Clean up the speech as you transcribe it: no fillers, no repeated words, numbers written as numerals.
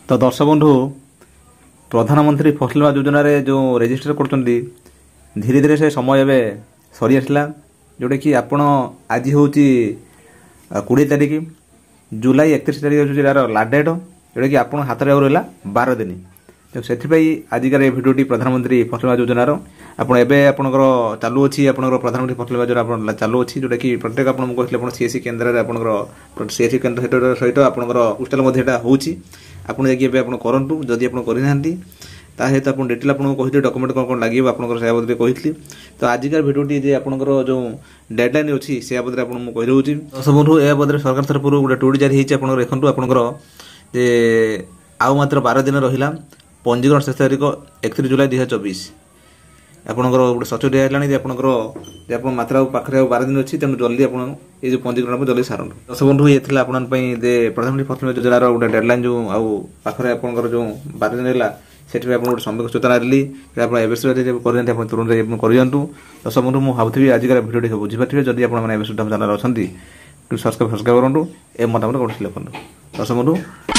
तो दर्शक बंधु प्रधानमंत्री फसल बीमा योजना रे जो रेजिस्टर करछन्ती धीरे धीरे से समय एवं सरी आसला जोटा कि आपण आज हूँ 20 तारिख जुलाई 31 तारिख हूँ यार लास्ट डेट जोटा कि आप हाथ में रहा 12 दिन तो से आजिकार भिडियोटी प्रधानमंत्री फसल बीमा योजनार आप आपंकर चालू अच्छी आपंकर प्रधानमंत्री फसल बीमा योजना चालू अच्छी जोटा कि प्रत्येक आपको कहते सीएससी केन्द्र आपंकर सीएससी केन्द्र सहित आपंकर पोस्टाल होची आपड़ जाकि करूँ जदि आप करना सहित आप डिटेल आपको कहते डॉक्यूमेंट कौन कौन लगे आपंकर बाबद कही तो आजिकार भिडियोटी जे आपंकर जो डेडलाइन अच्छी से बाबद आपको कही रोचे दर्शक बंधु या बाबद सरकार तरफ गोटे ट्वीट जारी होती है देखो आपंकर जे आउ मात्र 12 दिन रहा पंजीकरण शेष तारीख 31 जुलाई 2024 आपंकर गोटे सचोट है आपंकर मात्र पाखे 12 दिन अच्छी तेणु जल्दी आप ये पंजीकरण जल्दी सारंतु दर्शक बंधु ये प्रधानमंत्री फसल बीमा योजनार गोटे डेडलाइन जो आखिर आपंकर जो 12 दिन है से गोटे सम्यक सूचना देली आप तुरंत कर दर्शक बंधु मुझे भावुरी आजिकार भिडियो बुझीपारे जदि आप चैनल अच्छा सब्सक्राइब करूँ ए मतामत कौन लिखु दर्शक बंधु